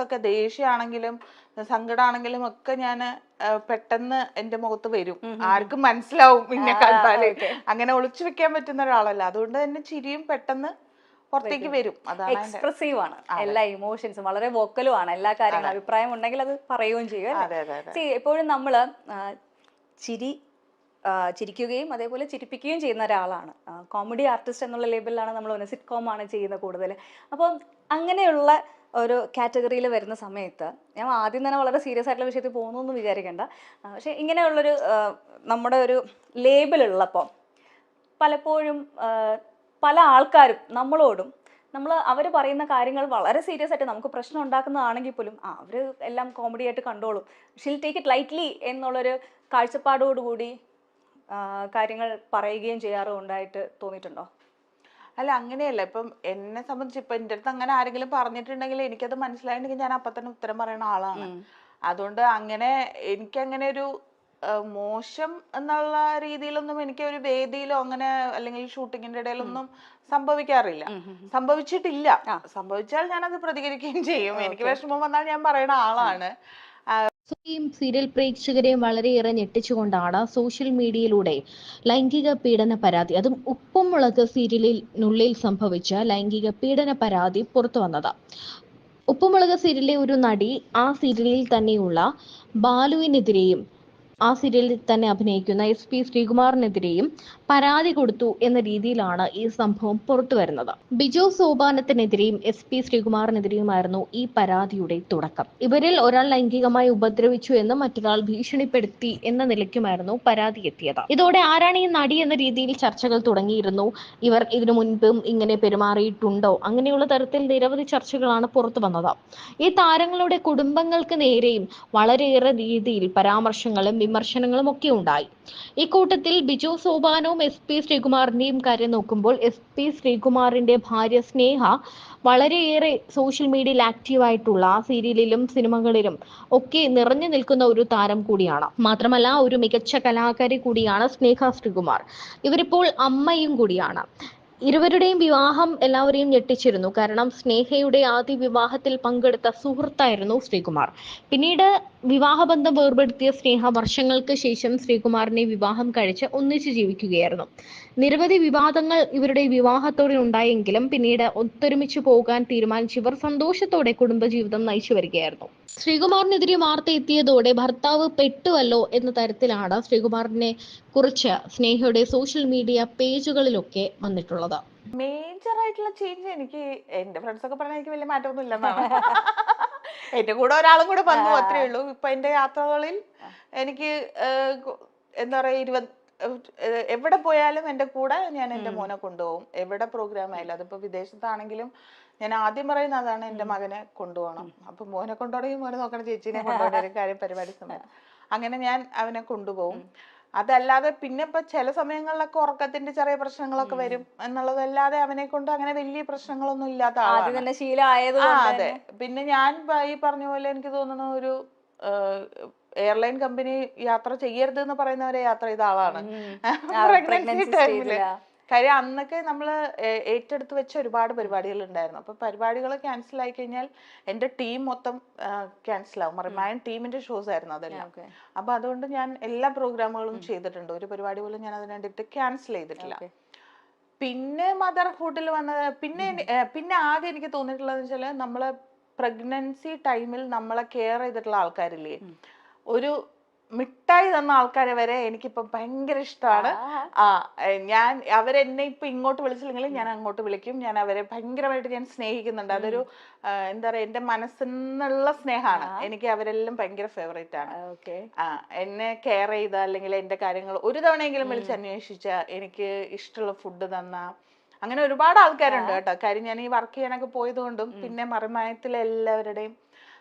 ഒക്കെ ദേഷ്യമാണെങ്കിലും സങ്കടമാണെങ്കിലും ഒക്കെ ഞാൻ പെട്ടെന്ന് എന്റെ മുഖത്ത് വരും. ആർക്കും മനസ്സിലാവും പിന്നെ കണ്ടാല്. അങ്ങനെ ഒളിച്ചു വെക്കാൻ പറ്റുന്ന ഒരാളല്ല. അതുകൊണ്ട് തന്നെ ചിരിയും പെട്ടെന്ന് പുറത്തേക്ക് വരും. അതാണ് എക്സ്പ്രസീവ് ആണ്, എല്ലാ ഇമോഷൻസും വളരെ വോക്കലും ആണ്. എല്ലാ കാര്യങ്ങളും അഭിപ്രായം ഉണ്ടെങ്കിൽ അത് പറയുകയും ചെയ്യും. എപ്പോഴും നമ്മള് ചിരിക്കുകയും അതേപോലെ ചിരിപ്പിക്കുകയും ചെയ്യുന്ന ഒരാളാണ്. കോമഡി ആർട്ടിസ്റ്റ് എന്നുള്ള ലേബലിലാണ് നമ്മൾ സിറ്റ്കോം ആണ് ചെയ്യുന്നത് കൂടുതൽ. അപ്പം അങ്ങനെയുള്ള ഒരു കാറ്റഗറിയിൽ വരുന്ന സമയത്ത് ഞാൻ ആദ്യം തന്നെ വളരെ സീരിയസ് ആയിട്ടുള്ള വിഷയത്തിൽ പോകുന്നു എന്ന് വിചാരിക്കേണ്ട. പക്ഷെ ഇങ്ങനെയുള്ളൊരു നമ്മുടെ ഒരു ലേബിളുള്ളപ്പോൾ പലപ്പോഴും പല ആൾക്കാരും നമ്മളോടും അവർ പറയുന്ന കാര്യങ്ങൾ വളരെ സീരിയസ് ആയിട്ട് നമുക്ക് പ്രശ്നം ഉണ്ടാക്കുന്നതാണെങ്കിൽ പോലും അവർ എല്ലാം കോമഡി ആയിട്ട് കണ്ടോളും, ഷിൽ ടേക്ക് ഇറ്റ് ലൈറ്റ്ലി എന്നുള്ളൊരു കാഴ്ചപ്പാടോടുകൂടി കാര്യങ്ങൾ പറയുകയും ചെയ്യാറും ഉണ്ടായിട്ട് തോന്നിയിട്ടുണ്ടോ? അല്ല, അങ്ങനെയല്ല. ഇപ്പം എന്നെ സംബന്ധിച്ച് ഇപ്പൊ എൻ്റെ അടുത്ത് അങ്ങനെ ആരെങ്കിലും പറഞ്ഞിട്ടുണ്ടെങ്കിൽ എനിക്കത് മനസ്സിലായിട്ടുണ്ടെങ്കിൽ ഞാൻ അപ്പൊ തന്നെ ഉത്തരം പറയുന്ന ആളാണ്. അതുകൊണ്ട് അങ്ങനെ എനിക്കങ്ങനെ ഒരു മോശം എന്നുള്ള രീതിയിലൊന്നും എനിക്ക് ഒരു വേദിയിലോ അങ്ങനെ അല്ലെങ്കിൽ ഷൂട്ടിങ്ങിന്റെ ഇടയിലൊന്നും സംഭവിക്കാറില്ല. സംഭവിച്ചിട്ടില്ല. സംഭവിച്ചാൽ ഞാനത് പ്രതികരിക്കുകയും ചെയ്യും. എനിക്ക് വിഷമം വന്നാൽ ഞാൻ പറയുന്ന ആളാണ്. സീരിയൽ പ്രേക്ഷകരെയും വളരെയേറെ ഞെട്ടിച്ചുകൊണ്ടാണ് സോഷ്യൽ മീഡിയയിലൂടെ ലൈംഗിക പീഡന പരാതി, അതും ഉപ്പും മുളക് സീരിയലിനുള്ളിൽ സംഭവിച്ച ലൈംഗിക പീഡന പരാതി പുറത്തു വന്നത്. ഉപ്പുമുളക് സീരിയലിലെ ഒരു നടി ആ സീരിയലിൽ തന്നെയുള്ള ബാലുവിനെതിരെയും ആ സീരിയലിൽ തന്നെ അഭിനയിക്കുന്ന SP ശ്രീകുമാറിനെതിരെയും പരാതി കൊടുത്തു എന്ന രീതിയിലാണ് ഈ സംഭവം പുറത്തു വരുന്നത്. ബിജു സോപാനത്തിനെതിരെയും SP ശ്രീകുമാറിനെതിരെയുമായിരുന്നു ഈ പരാതിയുടെ തുടക്കം. ഇവരിൽ ഒരാൾ ലൈംഗികമായി ഉപദ്രവിച്ചു എന്നും മറ്റൊരാൾ ഭീഷണിപ്പെടുത്തി എന്ന നിലയ്ക്കുമായിരുന്നു പരാതി എത്തിയത്. ഇതോടെ ആരാണ് ഈ നടി എന്ന രീതിയിൽ ചർച്ചകൾ തുടങ്ങിയിരുന്നു. ഇവർ ഇതിനു മുൻപും ഇങ്ങനെ പെരുമാറിയിട്ടുണ്ടോ, അങ്ങനെയുള്ള തരത്തിൽ നിരവധി ചർച്ചകളാണ് പുറത്തു വന്നത്. ഈ താരങ്ങളുടെ കുടുംബങ്ങൾക്ക് നേരെയും വളരെയേറെ രീതിയിൽ പരാമർശങ്ങളും വിമർശനങ്ങളും ഒക്കെ ഉണ്ടായി. ഈ കൂട്ടത്തിൽ ബിജു സോപാനവും SP ശ്രീകുമാറിന്റെയും കാര്യം നോക്കുമ്പോൾ SP ശ്രീകുമാറിന്റെ ഭാര്യ സ്നേഹ വളരെയേറെ സോഷ്യൽ മീഡിയയിൽ ആക്റ്റീവായിട്ടുള്ള സീരിയലിലും സിനിമകളിലും ഒക്കെ നിറഞ്ഞു നിൽക്കുന്ന ഒരു താരം കൂടിയാണ്. മാത്രമല്ല ഒരു മികച്ച കലാകാരി കൂടിയാണ് സ്നേഹ ശ്രീകുമാർ. ഇവരിപ്പോൾ അമ്മയും കൂടിയാണ്. ഇരുവരുടെയും വിവാഹം എല്ലാവരെയും ഞെട്ടിച്ചിരുന്നു. കാരണം സ്നേഹയുടെ ആദ്യ വിവാഹത്തിൽ പങ്കെടുത്ത സുഹൃത്തായിരുന്നു ശ്രീകുമാർ. പിന്നീട് വിവാഹബന്ധം വേർപെടുത്തിയ സ്നേഹ വർഷങ്ങൾക്ക് ശേഷം ശ്രീകുമാറിനെ വിവാഹം കഴിച്ച് ഒന്നിച്ചു ജീവിക്കുകയായിരുന്നു. നിരവധി വിവാദങ്ങൾ ഇവരുടെ വിവാഹത്തോടെ ഉണ്ടായെങ്കിലും പിന്നീട് ഒത്തൊരുമിച്ച് പോകാൻ തീരുമാനിച്ച് ഇവർ സന്തോഷത്തോടെ കുടുംബജീവിതം നയിച്ചു വരികയായിരുന്നു. ശ്രീകുമാറിനെതിരെ വാർത്ത എത്തിയതോടെ ഭർത്താവ് പെട്ടുവല്ലോ എന്ന തരത്തിലാണ് ശ്രീകുമാറിനെ കുറിച്ച് സ്നേഹയുടെ സോഷ്യൽ മീഡിയ പേജുകളിലൊക്കെ വന്നിട്ടുള്ളത്. മേജർ ആയിട്ടുള്ള ചേഞ്ച് എനിക്ക് എന്റെ ഫ്രണ്ട്സ് ഒക്കെ പറഞ്ഞാൽ എനിക്ക് വലിയ മാറ്റമൊന്നും ഇല്ലെന്നാണ്. എന്റെ കൂടെ ഒരാളും കൂടെ വന്നു, അത്രേ ഉള്ളൂ. ഇപ്പൊ എന്റെ യാത്രകളിൽ എനിക്ക് എന്താ പറയാ എവിടെ പോയാലും എന്റെ കൂടെ ഞാൻ എന്റെ മോനെ കൊണ്ടുപോകും. എവിടെ പ്രോഗ്രാം ആയാലും, അതിപ്പോ വിദേശത്താണെങ്കിലും ഞാൻ ആദ്യം പറയുന്ന അതാണ്, എന്റെ മകനെ കൊണ്ടുപോകണം. അപ്പൊ മോനെ കൊണ്ടുപോകണമെങ്കിൽ മോനെ നോക്കണം, ചേച്ചീനെ കൊണ്ടുപോകണ കാര്യം പരിപാടി സമയം അങ്ങനെ ഞാൻ അവനെ കൊണ്ടുപോകും. അതല്ലാതെ പിന്നെ ഇപ്പൊ ചില സമയങ്ങളിലൊക്കെ ഉറക്കത്തിന്റെ ചെറിയ പ്രശ്നങ്ങളൊക്കെ വരും എന്നുള്ളതല്ലാതെ അവനെ കൊണ്ട് അങ്ങനെ വലിയ പ്രശ്നങ്ങളൊന്നും ഇല്ലാത്ത ആളാണ്. അതെ. പിന്നെ ഞാൻ ഈ പറഞ്ഞ പോലെ എനിക്ക് തോന്നുന്നു ഒരു എയർലൈൻ കമ്പനി യാത്ര ചെയ്യരുത് എന്ന് പറയുന്നവരെ യാത്ര ചെയ്ത ആളാണ് പ്രഗ്നൻസി ടൈമില്. കാര്യം അന്നൊക്കെ നമ്മള് ഏറ്റെടുത്ത് വെച്ച ഒരുപാട് പരിപാടികൾ ഉണ്ടായിരുന്നു. അപ്പൊ പരിപാടികൾ ക്യാൻസൽ ആയി കഴിഞ്ഞാൽ എന്റെ ടീം മൊത്തം ക്യാൻസൽ ആവും. മറിമായൻ ടീമിന്റെ ഷോസ് ആയിരുന്നു അതെല്ലാം. അപ്പൊ അതുകൊണ്ട് ഞാൻ എല്ലാ പ്രോഗ്രാമുകളും ചെയ്തിട്ടുണ്ട്. ഒരു പരിപാടി പോലും ഞാൻ അതിന് വേണ്ടിയിട്ട് ക്യാൻസൽ ചെയ്തിട്ടില്ല. പിന്നെ മദർഹുഡിൽ വന്നത് പിന്നെ ആകെ എനിക്ക് തോന്നിയിട്ടുള്ളതെന്ന് വെച്ചാല് നമ്മളെ പ്രഗ്നൻസി ടൈമിൽ നമ്മളെ കെയർ ചെയ്തിട്ടുള്ള ആൾക്കാരില്ലേ, ഒരു മിഠായി തന്ന ആൾക്കാരെ വരെ എനിക്കിപ്പോ ഭയങ്കര ഇഷ്ടമാണ്. ഞാൻ അവരെന്നെ ഇപ്പൊ ഇങ്ങോട്ട് വിളിച്ചില്ലെങ്കിൽ ഞാൻ അങ്ങോട്ട് വിളിക്കും. ഞാൻ അവരെ ഭയങ്കരമായിട്ട് ഞാൻ സ്നേഹിക്കുന്നുണ്ട്. അതൊരു എന്താ പറയാ, എന്റെ മനസ്സിന്നുള്ള സ്നേഹമാണ്. എനിക്ക് അവരെല്ലാം ഭയങ്കര ഫേവറേറ്റ് ആണ്. എന്നെ കെയർ ചെയ്ത അല്ലെങ്കിൽ എന്റെ കാര്യങ്ങൾ ഒരു തവണയെങ്കിലും വിളിച്ച് അന്വേഷിച്ച, എനിക്ക് ഇഷ്ടമുള്ള ഫുഡ് തന്ന, അങ്ങനെ ഒരുപാട് ആൾക്കാരുണ്ട് കേട്ടോ. കാര്യം ഞാൻ ഈ വർക്ക് ചെയ്യാനൊക്കെ പോയത് കൊണ്ടും പിന്നെ മറിമായത്തിലെ എല്ലാവരുടെയും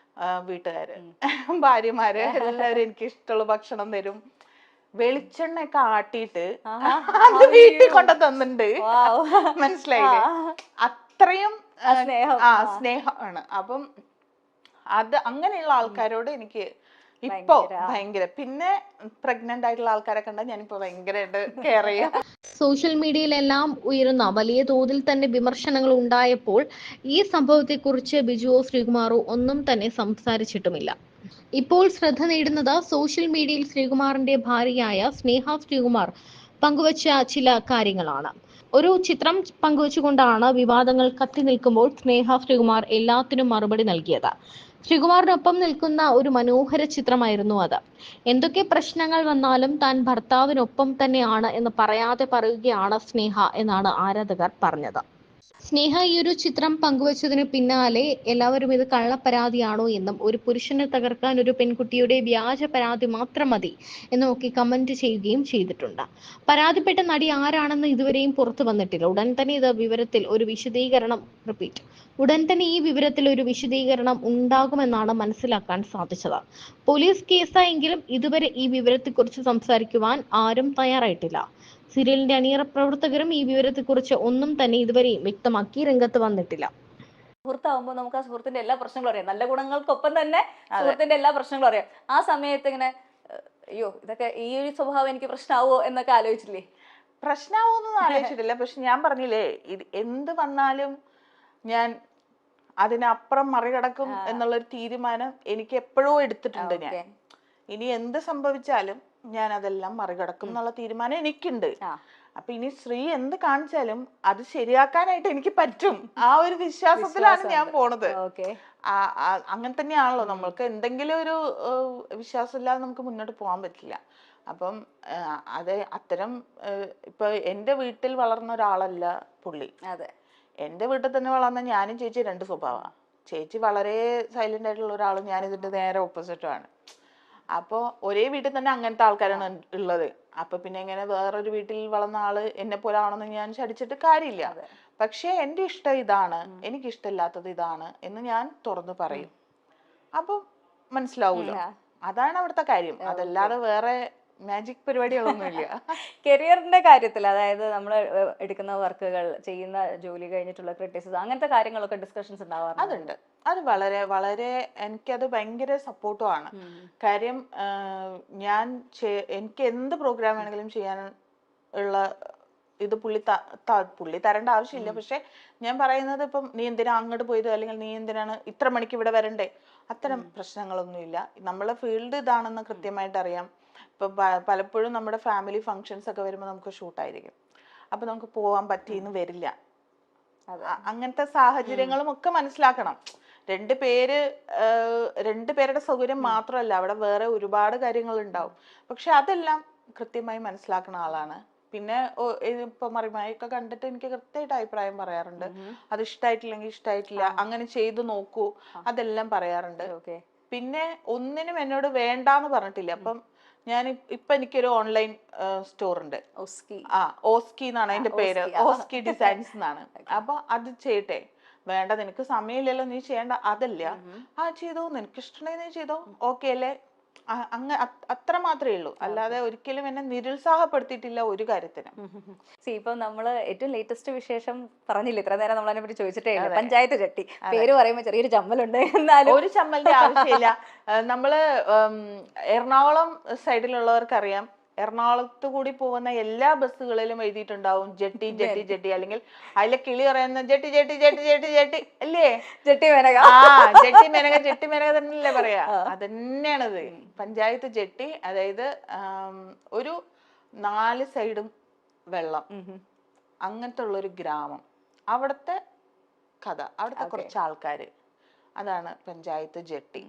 വീട്ടുകാര്, ഭാര്യമാര് എല്ലാവരും എനിക്ക് ഇഷ്ടമുള്ള ഭക്ഷണം തരും. വെളിച്ചെണ്ണയൊക്കെ ആട്ടിയിട്ട് അത് വീട്ടിൽ കൊണ്ട തന്നിട്ടുണ്ട്. മനസ്സിലായില്ലേ? അത്രയും സ്നേഹമാണ്. അപ്പം അത് അങ്ങനെയുള്ള ആൾക്കാരോട് എനിക്ക് ഇപ്പൊ ഭയങ്കര. പിന്നെ പ്രഗ്നന്റ് ആയിട്ടുള്ള ആൾക്കാരെ കണ്ടാൽ ഞാനിപ്പോ ഭയങ്കരമായിട്ട് കെയർ ചെയ്യാം. സോഷ്യൽ മീഡിയയിലെല്ലാം ഉയരുന്ന വലിയ തോതിൽ തന്നെ വിമർശനങ്ങൾ ഉണ്ടായപ്പോൾ ഈ സംഭവത്തെക്കുറിച്ച് ബിജുവോ ശ്രീകുമാറോ ഒന്നും തന്നെ സംസാരിച്ചിട്ടുമില്ല. ഇപ്പോൾ ശ്രദ്ധ നേടുന്നത് സോഷ്യൽ മീഡിയയിൽ ശ്രീകുമാറിന്റെ ഭാര്യയായ സ്നേഹ ശ്രീകുമാർ പങ്കുവച്ച ചില കാര്യങ്ങളാണ്. ഒരു ചിത്രം പങ്കുവച്ചുകൊണ്ടാണ് വിവാദങ്ങൾ കത്തി നിൽക്കുമ്പോൾ സ്നേഹ ശ്രീകുമാർ എല്ലാത്തിനും മറുപടി നൽകിയത്. ശ്രീകുമാറിനൊപ്പം നിൽക്കുന്ന ഒരു മനോഹര ചിത്രമായിരുന്നു അത്. എന്തൊക്കെ പ്രശ്നങ്ങൾ വന്നാലും താൻ ഭർത്താവിനൊപ്പം തന്നെയാണ് എന്ന് പറയാതെ പറയുകയാണ് സ്നേഹ എന്നാണ് ആരാധകർ പറഞ്ഞത്. സ്നേഹ ഈ ഒരു ചിത്രം പങ്കുവച്ചതിന് പിന്നാലെ എല്ലാവരും ഇത് കള്ളപ്പരാതിയാണോ എന്നും ഒരു പുരുഷനെ തകർക്കാൻ ഒരു പെൺകുട്ടിയുടെ വ്യാജ പരാതി മാത്രം മതി എന്നുമൊക്കെ കമന്റ് ചെയ്യുകയും ചെയ്തിട്ടുണ്ട്. പരാതിപ്പെട്ട നടി ആരാണെന്ന് ഇതുവരെയും പുറത്തു വന്നിട്ടില്ല. ഉടൻ തന്നെ ഈ വിവരത്തിൽ ഒരു വിശദീകരണം ഉണ്ടാകുമെന്നാണ് മനസ്സിലാക്കാൻ സാധിച്ചത്. പോലീസ് കേസായെങ്കിലും ഇതുവരെ ഈ വിവരത്തെക്കുറിച്ച് സംസാരിക്കുവാൻ ആരും തയ്യാറായിട്ടില്ല. സീരിയലിന്റെ അണിയറ പ്രവർത്തകരും ഈ വിവരത്തെക്കുറിച്ച് ഒന്നും തന്നെ ഇതുവരെയും വ്യക്തമാക്കി രംഗത്ത് വന്നിട്ടില്ല. സുഹൃത്താവുമ്പോൾ നമുക്ക് ആ സുഹൃത്തിന്റെ എല്ലാ പ്രശ്നങ്ങളും അറിയാം. നല്ല ഗുണങ്ങൾക്കൊപ്പം തന്നെ സുഹൃത്തിന്റെ എല്ലാ പ്രശ്നങ്ങളും അറിയാം. ആ സമയത്ത് ഇങ്ങനെ അയ്യോ ഇതൊക്കെ ഈ ഒരു സ്വഭാവം എനിക്ക് പ്രശ്നമാവോ എന്നൊക്കെ ആലോചിച്ചില്ലേ? പ്രശ്നമാവോന്നും ആലോചിച്ചിട്ടില്ല. പക്ഷെ ഞാൻ പറഞ്ഞില്ലേ, ഇത് എന്ത് വന്നാലും ഞാൻ അതിനപ്പുറം മറികടക്കും എന്നുള്ളൊരു തീരുമാനം എനിക്ക് എപ്പോഴും എടുത്തിട്ടുണ്ട്. ഞാൻ ഇനി എന്ത് സംഭവിച്ചാലും ഞാൻ അതെല്ലാം മറികടക്കും എന്നുള്ള തീരുമാനം എനിക്കുണ്ട്. അപ്പൊ ഇനി ശ്രീ എന്ത് കാണിച്ചാലും അത് ശരിയാക്കാനായിട്ട് എനിക്ക് പറ്റും. ആ ഒരു വിശ്വാസത്തിലാണ് ഞാൻ പോണത്. അങ്ങനെ തന്നെയാണല്ലോ, നമ്മൾക്ക് എന്തെങ്കിലും ഒരു വിശ്വാസം ഇല്ലാതെ നമുക്ക് മുന്നോട്ട് പോകാൻ പറ്റില്ല. അപ്പം അത് അത്തരം ഇപ്പൊ എന്റെ വീട്ടിൽ വളർന്ന ഒരാളല്ല പുള്ളി. എന്റെ വീട്ടിൽ തന്നെ വളർന്ന ഞാനും ചേച്ചി രണ്ട് സ്വഭാവമാണ്. ചേച്ചി വളരെ സൈലന്റ് ആയിട്ടുള്ള ഒരാളും ഞാൻ ഇതിന്റെ നേരെ ഓപ്പോസിറ്റുമാണ്. അപ്പോൾ ഒരേ വീട്ടിൽ തന്നെ അങ്ങനത്തെ ആൾക്കാരാണ് ഉള്ളത്. അപ്പൊ പിന്നെ ഇങ്ങനെ വേറൊരു വീട്ടിൽ വളർന്ന ആള് എന്നെ പോലെ ആണെന്ന് ഞാൻ ശടിച്ചിട്ട് കാര്യമില്ല. പക്ഷെ എന്റെ ഇഷ്ടം ഇതാണ്, എനിക്കിഷ്ടമില്ലാത്തത് ഇതാണ് എന്ന് ഞാൻ തുറന്നു പറയും. അപ്പം മനസ്സിലാവൂല. അതാണ് അവിടുത്തെ കാര്യം. അതല്ലാതെ വേറെ മാജിക് പരിപാടികളൊന്നുമില്ല. കരിയറിന്റെ കാര്യത്തിൽ, അതായത് നമ്മൾ എടുക്കുന്ന വർക്കുകൾ, ചെയ്യുന്ന ജോലി കഴിഞ്ഞിട്ടുള്ള ക്രിറ്റിസിസം, അങ്ങനത്തെ കാര്യങ്ങളൊക്കെ ഡിസ്കഷൻസ് ഉണ്ടാവാറുണ്ട്. അതുണ്ട്. അത് വളരെ വളരെ എനിക്കത് ഭയങ്കര സപ്പോർട്ടുമാണ്. കാര്യം എനിക്ക് എന്ത് പ്രോഗ്രാം വേണമെങ്കിലും ചെയ്യാൻ ഉള്ള ഇത് പുള്ളി തരേണ്ട ആവശ്യമില്ല. പക്ഷെ ഞാൻ പറയുന്നത്, ഇപ്പം നീ എന്തിനാ അങ്ങോട്ട് പോയത്, അല്ലെങ്കിൽ നീ എന്തിനാണ് ഇത്ര മണിക്ക് ഇവിടെ വരണ്ടേ, അത്തരം പ്രശ്നങ്ങളൊന്നുമില്ല. നമ്മളെ ഫീൽഡ് ഇതാണെന്ന് കൃത്യമായിട്ട് അറിയാം. ഇപ്പൊ പലപ്പോഴും നമ്മുടെ ഫാമിലി ഫങ്ഷൻസ് ഒക്കെ വരുമ്പോൾ നമുക്ക് ഷൂട്ടായിരിക്കും. അപ്പൊ നമുക്ക് പോവാൻ പറ്റിയെന്ന് വരില്ല. അങ്ങനത്തെ സാഹചര്യങ്ങളും ഒക്കെ മനസ്സിലാക്കണം. രണ്ടുപേരുടെ സൗകര്യം മാത്രമല്ല, അവിടെ വേറെ ഒരുപാട് കാര്യങ്ങൾ ഉണ്ടാവും. പക്ഷെ അതെല്ലാം കൃത്യമായി മനസ്സിലാക്കുന്ന ആളാണ്. പിന്നെ ഇപ്പൊ മറിമായൊക്കെ കണ്ടിട്ട് എനിക്ക് കൃത്യമായിട്ട് അഭിപ്രായം പറയാറുണ്ട്. അത് ഇഷ്ടമായിട്ടില്ലെങ്കിൽ ഇഷ്ടമായിട്ടില്ല, അങ്ങനെ ചെയ്തു നോക്കൂ, അതെല്ലാം പറയാറുണ്ട്. പിന്നെ ഒന്നിനും എന്നോട് വേണ്ടാന്ന് പറഞ്ഞിട്ടില്ല. അപ്പം ഞാൻ ഇപ്പൊ എനിക്കൊരു ഓൺലൈൻ സ്റ്റോർ ഉണ്ട്, ഓസ്കി എന്നാണ് അതിന്റെ പേര്, ഓസ്കി ഡിസൈൻസ് എന്നാണ്. അപ്പൊ അത് ചെയ്യട്ടെ, വേണ്ട നിനക്ക് സമയമില്ലല്ലോ, നീ ചെയ്യേണ്ട, അതല്ല, ചെയ്തോ, നിനക്ക് ഇഷ്ടമുണ്ടെങ്കിൽ നീ ചെയ്തോ, ഓക്കെ അല്ലേ, അത്ര മാത്രമേ ഉള്ളൂ. അല്ലാതെ ഒരിക്കലും എന്നെ നിരുത്സാഹപ്പെടുത്തിയിട്ടില്ല ഒരു കാര്യത്തിനും. ഇപ്പൊ നമ്മള് ഏറ്റവും ലേറ്റസ്റ്റ് വിശേഷം പറഞ്ഞില്ല, ഇത്ര നേരം നമ്മൾ അതിനെ പറ്റി ചോദിച്ചിട്ടേ ഇല്ല, പഞ്ചായത്ത് ചട്ടി. പേര് പറയുമ്പോ ചെറിയൊരു ചമ്മലുണ്ട്, എന്നാലും ഒരു ചമ്മലിന്റെ ആവശ്യമില്ല. നമ്മള് എറണാകുളം സൈഡിലുള്ളവർക്കറിയാം, എറണാകുളത്ത് കൂടി പോകുന്ന എല്ലാ ബസ്സുകളിലും എഴുതിയിട്ടുണ്ടാവും ജെട്ടി ജെട്ടി ജെട്ടി, അല്ലെങ്കിൽ അതിലെ കിളി പറയുന്ന jetty jetty jetty jetty jetty അല്ലേ, jetty Menaka. Jetty Menaka, jetty Menaka തന്നെയല്ലേ പറയാ. അതന്നെയാണത് പഞ്ചായത്ത് ജെട്ടി. അതായത് ഒരു 4 സൈഡും വെള്ളം, അങ്ങനത്തെ ഉള്ളൊരു ഗ്രാമം, അവിടുത്തെ കഥ, അവിടുത്തെ കുറച്ച് ആൾക്കാര്, അതാണ് പഞ്ചായത്ത് ജെട്ടി.